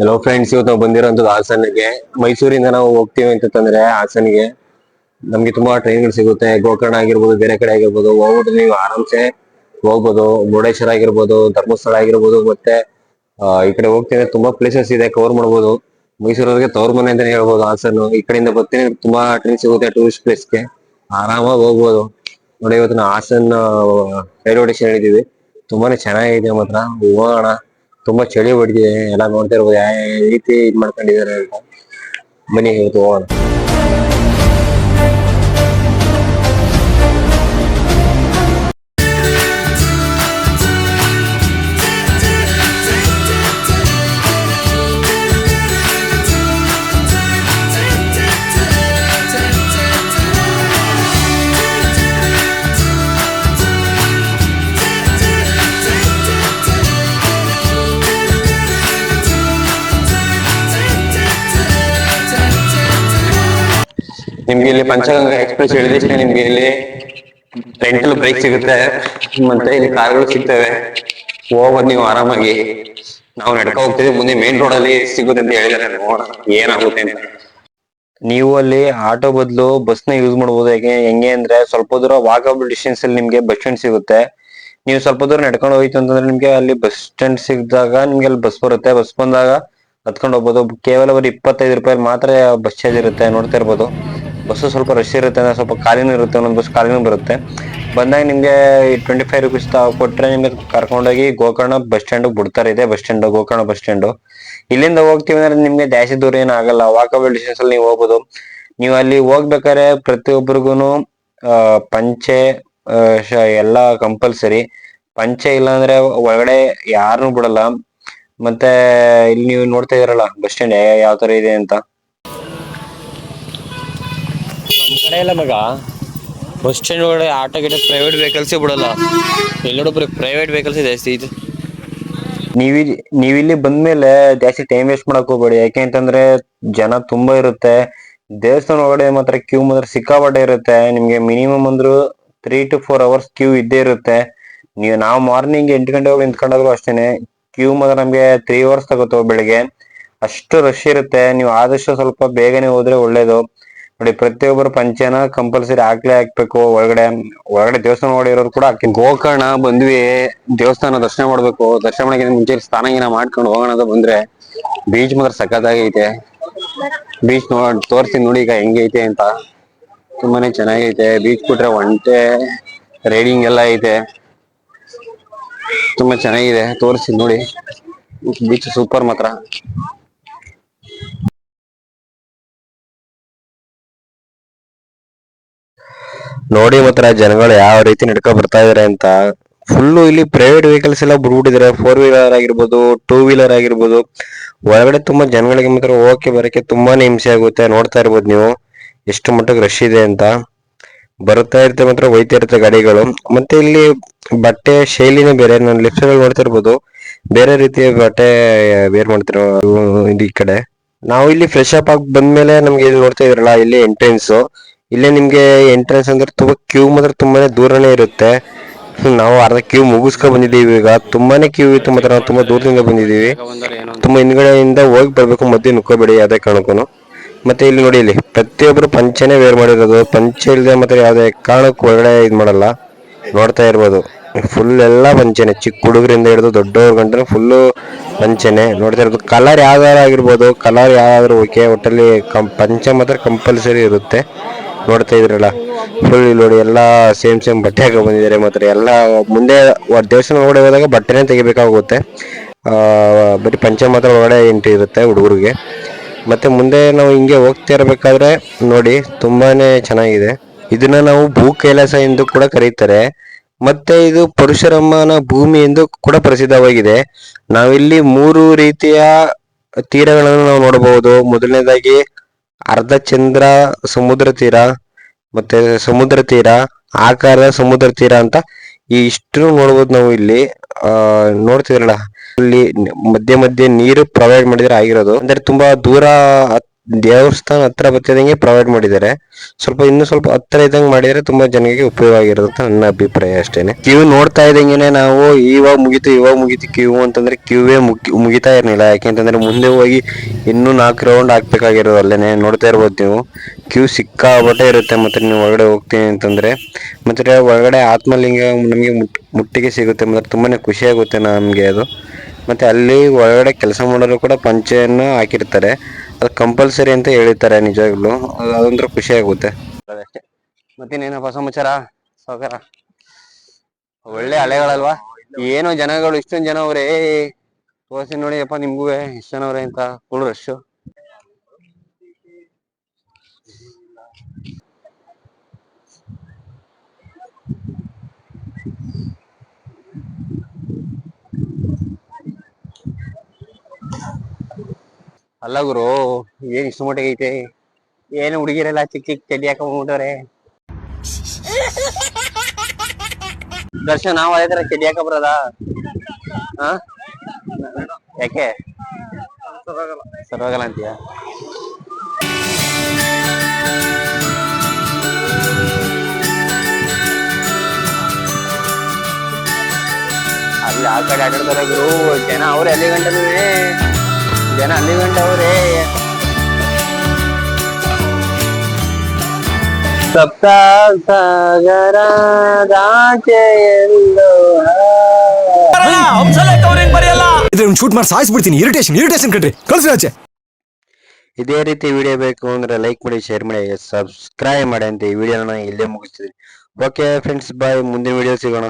Hello friends, ಇವತ್ತು ನಾವು ಬಂದಿರೋಂಥದ್ದು ಹಾಸನಿಗೆ. ಮೈಸೂರಿಂದ ನಾವು ಹೋಗ್ತೀವಿ ಅಂತಂದ್ರೆ ಹಾಸನಿಗೆ ನಮ್ಗೆ ತುಂಬಾ ಟ್ರೈನ್ಗಳು ಸಿಗುತ್ತೆ. ಗೋಕರ್ಣ ಆಗಿರ್ಬೋದು, ಬೇರೆ ಕಡೆ ಆಗಿರ್ಬೋದು, ಹೋಗ್ಬಿಟ್ಟು ನೀವು ಆರಾಮ್ಸೆ ಹೋಗ್ಬೋದು. ಮುರುಡೇಶ್ವರ ಆಗಿರ್ಬೋದು, ಧರ್ಮಸ್ಥಳ ಆಗಿರ್ಬೋದು, ಮತ್ತೆ ಈ ಕಡೆ ಹೋಗ್ತೀವಿ ತುಂಬಾ ಪ್ಲೇಸಸ್ ಇದೆ, ಕವರ್ ಮಾಡ್ಬೋದು. ಮೈಸೂರವ್ರಿಗೆ ತವ್ರ ಮನೆ ಅಂತಾನೆ ಹೇಳ್ಬೋದು ಹಾಸನ್. ಈ ಕಡೆಯಿಂದ ಬರ್ತೀನಿ ತುಂಬಾ ಟ್ರೈನ್ ಸಿಗುತ್ತೆ ಟೂರಿಸ್ಟ್ ಪ್ಲೇಸ್ಗೆ, ಆರಾಮಾಗಿ ಹೋಗ್ಬೋದು. ನೋಡಿ, ಇವತ್ತು ನಾವು ಹಾಸನ್ ರೈಲ್ವೆ ಸ್ಟೇಷನ್ ಹೇಳಿದೀವಿ. ತುಂಬಾನೇ ಚೆನ್ನಾಗಿದೆ ಮಾತ್ರ, ಹೋಗೋಣ. ತುಂಬಾ ಚಳಿ ಹೊಡಿತಿದೆ, ಎಲ್ಲ ನೋಡ್ತಾ ಇರ್ಬೋದು ಯಾವ ರೀತಿ ಇದ್ ಮಾಡ್ಕೊಂಡಿದ್ದಾರೆ ಅಂತ. ಬನ್ನಿ ಇವತ್ತು ಹೋಗೋಣ. ನಿಮ್ಗೆ ಇಲ್ಲಿ ಪಂಚಗಂಗಾ ಎಕ್ಸ್ಪ್ರೆಸ್ ಹೇಳಿದ್ರೆ ನಿಮ್ಗೆ ಇಲ್ಲಿ ರೆಂಟಲ್ ಬ್ರೇಕ್ ಸಿಗುತ್ತೆ, ಮತ್ತೆ ಇಲ್ಲಿ ಕಾರ್ಗಳು ಸಿಗ್ತವೆ. ಹೋಗ್ಬೋದು ನೀವು ಆರಾಮಾಗಿ. ನಾವು ನಡ್ಕೊ ಹೋಗ್ತೀವಿ, ಮುಂದೆ ಮೇನ್ ರೋಡ್ ಅಲ್ಲಿ ಸಿಗುತ್ತೆ ಅಂತ ಹೇಳಿದಾರೆ. ನೋಡೋಣ ಏನಾಗುತ್ತೆ ಅಂತ. ನೀವು ಅಲ್ಲಿ ಆಟೋ ಬದಲು ಬಸ್ ನ ಯೂಸ್ ಮಾಡಬಹುದು. ಹೆಂಗೆ ಅಂದ್ರೆ ಸ್ವಲ್ಪ ದೂರ ವಾಕಬಲ್ ಡಿಸ್ಟೆನ್ಸ್ ಅಲ್ಲಿ ನಿಮ್ಗೆ ಬಸ್ ಸ್ಟ್ಯಾಂಡ್ ಸಿಗುತ್ತೆ. ನೀವು ಸ್ವಲ್ಪ ದೂರ ನಡ್ಕೊಂಡು ಹೋಯ್ತು ಅಂತಂದ್ರೆ ನಿಮ್ಗೆ ಅಲ್ಲಿ ಬಸ್ ಸ್ಟ್ಯಾಂಡ್ ಸಿಕ್ಕಿದಾಗ ನಿಮ್ಗೆ ಅಲ್ಲಿ ಬಸ್ ಬರುತ್ತೆ. ಬಸ್ ಬಂದಾಗ ಹತ್ಕೊಂಡು ಹೋಗ್ಬೋದು. ಕೇವಲ ಒಂದು 25 ರೂಪಾಯಿ ಮಾತ್ರ ಬಸ್ ಚಾರ್ಜ್ ಇರುತ್ತೆ. ನೋಡ್ತಾ ಇರ್ಬೋದು, ಬಸ್ಸು ಸ್ವಲ್ಪ ರಶ್ ಇರುತ್ತೆ, ಸ್ವಲ್ಪ ಖಾಲಿನೂ ಇರುತ್ತೆ. ಒಂದೊಂದು ಬಸ್ ಖಾಲಿನೂ ಬರುತ್ತೆ. ಬಂದಾಗ ನಿಮ್ಗೆ 25 ರೂಪೀಸ್ ಕೊಟ್ರೆ ನಿಮ್ಗೆ ಕರ್ಕೊಂಡೋಗಿ ಗೋಕರ್ಣ ಬಸ್ ಸ್ಟ್ಯಾಂಡ್ ಬಿಡ್ತಾರೆ. ಇದೆ bus stand, Gokarna bus stand. ಇಲ್ಲಿಂದ ಹೋಗ್ತೀವಿ ಅಂದ್ರೆ ನಿಮ್ಗೆ ಜಾಸ್ತಿ ದೂರ ಏನ್ ಆಗಲ್ಲ, ವಾಕಬಲ್ ಡಿಸ್ಟೆನ್ಸ್ ಅಲ್ಲಿ ನೀವು ಹೋಗ್ಬೋದು. ನೀವು ಅಲ್ಲಿ ಹೋಗ್ಬೇಕಾದ್ರೆ ಪ್ರತಿಯೊಬ್ಬರಿಗೂನು ಪಂಚೆ ಎಲ್ಲ ಕಂಪಲ್ಸರಿ. ಪಂಚೆ ಇಲ್ಲ ಅಂದ್ರೆ ಒಳಗಡೆ ಯಾರನ್ನು ಬಿಡಲ್ಲ. ಮತ್ತೆ ಇಲ್ಲಿ ನೀವು ನೋಡ್ತಾ ಇದೀರಲ್ಲ ಬಸ್ ಸ್ಟ್ಯಾಂಡ್ ಯಾವ ತರ ಇದೆ ಅಂತ. ನಮ್ ಕಡೆ ಎಲ್ಲ ಮಗ ಬಸ್ ಸ್ಟ್ಯಾಂಡ್ ಒಳಗಡೆ ಆಟೋ ಗಿಟ ಪ್ರೈವೇಟ್ ವೆಹಿಕಲ್ಸ್ ಬಿಡಲ್ಲ. ಎಲ್ಲರೂ ಪ್ರೈವೇಟ್ ವೆಹಿಕಲ್ಸ್ ಜಾಸ್ತಿ ಇದೆ. ನೀವಿಲ್ಲಿ ಬಂದ್ಮೇಲೆ ಜಾಸ್ತಿ ಟೈಮ್ ವೇಸ್ಟ್ ಮಾಡಕ್ ಹೋಗ್ಬೇಡಿ. ಯಾಕೆಂತಂದ್ರೆ ಜನ ತುಂಬಾ ಇರುತ್ತೆ. ದೇವಸ್ಥಾನ ಒಳಗಡೆ ಮಾತ್ರ ಕ್ಯೂ ಮಾತ್ರ ಸಿಕ್ಕಾಪಟ್ಟೆ ಇರುತ್ತೆ. ನಿಮ್ಗೆ ಮಿನಿಮಮ್ ಅಂದ್ರು 3 to 4 hours ಕ್ಯೂ ಇದ್ದೇ ಇರುತ್ತೆ. ನಾವು ಮಾರ್ನಿಂಗ್ 8 ಗಂಟೆ ಹೋಗಿ ನಿಂತ್ಕೊಂಡಾಗ್ಲೂ ಅಷ್ಟೇನೆ ಕ್ಯೂ ಮಾತ್ರ ನಮ್ಗೆ 3 hours ತಗೋತಾವ. ಬೆಳಿಗ್ಗೆ ಅಷ್ಟು ರಶ್ ಇರುತ್ತೆ. ನೀವು ಆದಷ್ಟು ಸ್ವಲ್ಪ ಬೇಗನೆ ಹೋದ್ರೆ ಒಳ್ಳೇದು. ನೋಡಿ, ಪ್ರತಿಯೊಬ್ಬರು ಪಂಚೆನ ಕಂಪಲ್ಸರಿ ಹಾಕ್ಬೇಕು. ಒಳಗಡೆ ದೇವಸ್ಥಾನ ಒಳಗಡೆ ಇರೋರು ಕೂಡ ಹಾಕಿ. ಗೋಕರ್ಣ ಬಂದ್ವಿ, ದೇವಸ್ಥಾನ ದರ್ಶನ ಮಾಡ್ಬೇಕು. ದರ್ಶನ ಮಾಡಕ್ಕೆ ಮುಂಚೆ ಸ್ನಾನ ಮಾಡ್ಕೊಂಡು ಹೋಗೋಣ ಅಂತ ಬಂದ್ರೆ ಬೀಚ್ ಮಾತ್ರ ಸಖತ್ತಾಗೈತೆ. ಬೀಚ್ ತೋರಿಸ್ತೀನಿ ನೋಡಿ ಈಗ ಹೆಂಗೆ ಐತೆ ಅಂತ. ತುಂಬಾನೇ ಚೆನ್ನಾಗೈತೆ. ಬೀಚ್ ಬಿಟ್ರೆ ಒಂಟೆ ರೈಡಿಂಗ್ ಎಲ್ಲ ಐತೆ, ತುಂಬಾ ಚೆನ್ನಾಗಿದೆ. ತೋರಿಸ್ತೀನಿ ನೋಡಿ, ಬೀಚ್ ಸೂಪರ್ ಮಾತ್ರ. ನೋಡಿ ಮಾತ್ರ ಜನಗಳು ಯಾವ ರೀತಿ ನಡ್ಕೊ ಬರ್ತಾ ಇದಾರೆ ಅಂತ. ಫುಲ್ಲು ಇಲ್ಲಿ ಪ್ರೈವೇಟ್ ವೆಹಿಕಲ್ಸ್ ಎಲ್ಲ ಬಿಡ್ಬಿಟ್ಟಿದ್ದಾರೆ. 4 ವೀಲರ್ ಆಗಿರ್ಬೋದು, 2 ವೀಲರ್ ಆಗಿರ್ಬೋದು. ಒಳಗಡೆ ತುಂಬಾ ಜನಗಳಿಗೆ ಮಾತ್ರ ಹೋಗಕ್ಕೆ ಬರಕ್ಕೆ ತುಂಬಾನೇ ಹಿಂಸೆ ಆಗುತ್ತೆ. ನೋಡ್ತಾ ಇರ್ಬೋದು ನೀವು ಎಷ್ಟು ಮಟ್ಟಿಗೆ ರಶ್ ಇದೆ ಅಂತ. ಬರುತ್ತಾ ಇರುತ್ತೆ ಮಾತ್ರ ಹೋಯ್ತಾ ಇರುತ್ತೆ ಗಾಡಿಗಳು. ಮತ್ತೆ ಇಲ್ಲಿ ಬಟ್ಟೆ ಶೈಲಿನೇ ಬೇರೆ. ನಾನು ಲೆಫ್ಟ್ ಸೈಡ್ ನೋಡ್ತಾ ಇರ್ಬೋದು, ಬೇರೆ ರೀತಿಯ ಬಟ್ಟೆ ವೇರ್ ಮಾಡ್ತಿರೋ ಈ ಕಡೆ. ನಾವು ಇಲ್ಲಿ ಫ್ರೆಶ್ ಅಪ್ ಆಗಿ ಬಂದ್ಮೇಲೆ ನಮ್ಗೆ ಇಲ್ಲಿ ನೋಡ್ತಾ ಇದ್ರಲ್ಲ, ಇಲ್ಲಿ ಎಂಟ್ರೆನ್ಸ್. ಇಲ್ಲೇ ನಿಮ್ಗೆ ಎಂಟ್ರೆನ್ಸ್ ಅಂದ್ರೆ ತುಂಬಾ ಕ್ಯೂ ಮಾತ್ರ ತುಂಬಾನೇ ದೂರನೇ ಇರುತ್ತೆ. ನಾವು ಅರ್ಧ ಕ್ಯೂ ಮುಗಿಸ್ಕೊ ಬಂದಿದ್ದೀವಿ. ಈಗ ತುಂಬಾನೇ ಕ್ಯೂ ಇತ್ತು ಮಾತ್ರ, ನಾವು ತುಂಬಾ ದೂರದಿಂದ ಬಂದಿದ್ದೀವಿ. ತುಂಬಾ ಹಿಂದ್ಗಡೆಯಿಂದ ಹೋಗಿ ಬರ್ಬೇಕು, ಮಧ್ಯೆ ನುಕ್ಕೋಬೇಡಿ ಯಾವ್ದೇ ಕಾರಣಕ್ಕೂ. ಮತ್ತೆ ಇಲ್ಲಿ ನೋಡಿ, ಇಲ್ಲಿ ಪ್ರತಿಯೊಬ್ರು ಪಂಚೆನೆ ವೇರ್ ಮಾಡಿರೋದು. ಪಂಚೆ ಇಲ್ಲದೆ ಮತ್ತೆ ಯಾವ್ದೇ ಕಾರಣಕ್ಕೂ ಒಳಗಡೆ ಇದ್ ಮಾಡಲ್ಲ. ನೋಡ್ತಾ ಇರ್ಬೋದು, ಫುಲ್ ಎಲ್ಲ ಪಂಚೆನೆ. ಚಿಕ್ಕ ಹುಡುಗರಿಂದ ಹಿಡಿದು ದೊಡ್ಡವ್ರ ಗಂಟೆ ಫುಲ್ಲು ಪಂಚೆನೆ. ನೋಡ್ತಾ ಇರೋದು ಕಲರ್ ಯಾವ್ದಾರು ಆಗಿರ್ಬೋದು, ಕಲರ್ ಯಾವ್ದಾದ್ರು ಓಕೆ, ಒಟ್ಟಲ್ಲಿ ಪಂಚೆ ಮಾತ್ರ ಕಂಪಲ್ಸರಿ ಇರುತ್ತೆ. ನೋಡ್ತಾ ಇದ್ರಲ್ಲ, ಫುಲ್ ನೋಡಿ ಎಲ್ಲ ಸೇಮ್ ಬಟ್ಟೆ ಹಾಕಿ ಬಂದಿದ್ದಾರೆ. ಮಾತ್ರ ಎಲ್ಲ ಮುಂದೆ ದೇವಸ್ಥಾನ ಒಳಗಡೆ ಹೋದಾಗ ಬಟ್ಟೆನೇ ತೆಗಿಬೇಕಾಗುತ್ತೆ. ಬರೀ ಪಂಚೆ ಮಾತ್ರ ಒಳಗಡೆ ಎಂಟ್ರಿ ಇರುತ್ತೆ ಹುಡುಗರಿಗೆ. ಮತ್ತೆ ಮುಂದೆ ನಾವು ಹಿಂಗೆ ಹೋಗ್ತಾ ಇರಬೇಕಾದ್ರೆ ನೋಡಿ ತುಂಬಾನೇ ಚೆನ್ನಾಗಿದೆ. ಇದನ್ನ ನಾವು ಭೂ ಕೈಲಾಸ ಎಂದು ಕೂಡ ಕರೀತಾರೆ. ಮತ್ತೆ ಇದು ಪರಶುರಾಮನ ಭೂಮಿ ಎಂದು ಕೂಡ ಪ್ರಸಿದ್ಧವಾಗಿದೆ. ನಾವಿಲ್ಲಿ 3 ರೀತಿಯ ತೀರಗಳನ್ನು ನಾವು ನೋಡಬಹುದು. ಮೊದಲನೇದಾಗಿ ಅರ್ಧ ಚಂದ್ರ ಸಮುದ್ರ ತೀರ, ಮತ್ತೆ ಸಮುದ್ರ ತೀರ, ಆಕಾರ ಸಮುದ್ರ ತೀರ ಅಂತ ಈ ಇಷ್ಟು ನೋಡ್ಬೋದು ನಾವು ಇಲ್ಲಿ. ನೋಡ್ತಿದ್ರಲ್ಲ, ಇಲ್ಲಿ ಮಧ್ಯೆ ನೀರು ಪ್ರೊವೈಡ್ ಮಾಡಿದ್ರೆ ಆಗಿರೋದು. ಅಂದ್ರೆ ತುಂಬಾ ದೇವಸ್ಥಾನ ಹತ್ರ ಬರ್ತಿದಂಗೆ ಪ್ರೊವೈಡ್ ಮಾಡಿದ್ದಾರೆ. ಇನ್ನೂ ಸ್ವಲ್ಪ ಹತ್ರ ಇದ್ದಂಗೆ ಮಾಡಿದ್ರೆ ತುಂಬಾ ಜನರಿಗೆ ಉಪಯೋಗ ಆಗಿರುತ್ತೆ ನನ್ನ ಅಭಿಪ್ರಾಯ ಅಷ್ಟೇನೆ. ಕ್ಯೂ ನೋಡ್ತಾ ಇದ್ದಂಗೆನೆ ನಾವು ಇವಾಗ ಮುಗೀತು ಕ್ಯೂ ಅಂತಂದ್ರೆ ಕ್ಯೂವೇ ಮುಗಿತಾ ಇರ್ಲಿಲ್ಲ. ಯಾಕೆಂತಂದ್ರೆ ಮುಂದೆ ಹೋಗಿ ಇನ್ನೂ 4 ರೌಂಡ್ ಹಾಕ್ಬೇಕಾಗಿರೋದು ಅಲ್ಲೇನೆ. ನೋಡ್ತಾ ಇರ್ಬೋದು ನೀವು, ಕ್ಯೂ ಸಿಕ್ಕಾಪಟ್ಟೆ ಇರುತ್ತೆ. ಮತ್ತೆ ನೀವು ಒಳಗಡೆ ಹೋಗ್ತೀನಿ ಅಂತಂದ್ರೆ ಮತ್ತೆ ಒಳಗಡೆ ಆತ್ಮಲಿಂಗ ನಮಗೆ ಮುಟ್ಟಿಗೆ ಸಿಗುತ್ತೆ. ಮತ್ತೆ ತುಂಬಾನೇ ಖುಷಿ ಆಗುತ್ತೆ ನಮ್ಗೆ ಅದು. ಮತ್ತೆ ಅಲ್ಲಿ ಒಳಗಡೆ ಕೆಲಸ ಮಾಡಲು ಕೂಡ ಪಂಚೆಯನ್ನು ಹಾಕಿರ್ತಾರೆ, ಅದು ಕಂಪಲ್ಸರಿ ಅಂತ ಹೇಳಿರ್ತಾರೆ. ನಿಜವಾಗ್ಲು ಅದೊಂಥರ ಖುಷಿ ಆಗುತ್ತೆ ಅಷ್ಟೇ. ಮತ್ತೇನೇನಪ್ಪ ಸಮಾಚಾರ ಸಾವುಕಾರ? ಒಳ್ಳೆ ಅಲೆಗಳಲ್ವಾ? ಏನೋ ಜನಗಳು ಇಷ್ಟೊಂದು ಜನ ಅವ್ರೆ, ತೋರಿಸಿ ನೋಡಿ ಅಪ್ಪ ನಿಮ್ಗೂ ಎಷ್ಟು ಜನ ಅವ್ರೆ ಅಂತ. Full rush. ಅಲ್ಲ ಗುರು, ಏನ್ ಇಷ್ಟು ಮಟ್ಟಿಗೆ ಐತೆ? ಏನು ಹುಡುಗಿರೆಲ್ಲ ಚಿಕ್ಕ ಚಿಕ್ಕ ಚಡ್ಡಿ ಹಾಕೊಂಡ್ಬಿಟ್ಟವ್ರೆ. ದರ್ಶನ್ ನಾವು ಅದೇ ತರ ಚಡ್ಡಿ ಹಾಕ ಬರೋದಾ? ಹಾ, ಯಾಕೆ ಸರ್ವಾಗಲ್ಲ ಅಂತೀಯ? ಅಲ್ಲಿ ಆ ಕಡೆ ಆಟಾಡ್ತಾರೆ ಗುರು, ಜನ ಅವ್ರೆ ಅಲ್ಲಿ ಗಂಟೆ ಜನ ಅಲ್ಲಿ ಗಂಟೆ ಅವ್ರೆ. ಸಪ್ತ ಸಾಗರದಾಚೆ ಎಲ್ಲೋ ಶೂಟ್ ಮಾಡಿ ಸಾಯಿಸ್ಬಿಡ್ತೀನಿ. ಇರಿಟೇಷನ್ ಕಣ್ರಿ, ಕಳ್ಸಿ ಆಚೆ. ಇದೇ ರೀತಿ ವಿಡಿಯೋ ಬೇಕು ಅಂದ್ರೆ ಲೈಕ್ ಮಾಡಿ, ಶೇರ್ ಮಾಡಿ, ಸಬ್ಸ್ಕ್ರೈಬ್ ಮಾಡಿ ಅಂತ ಈ ವಿಡಿಯೋನ ಇಲ್ಲೇ ಮುಗಿಸ್ತಿದ್ದೀನಿ. ಓಕೆ ಫ್ರೆಂಡ್ಸ್, ಬಾಯ್. ಮುಂದಿನ ವಿಡಿಯೋ ಸಿಗೋಣ.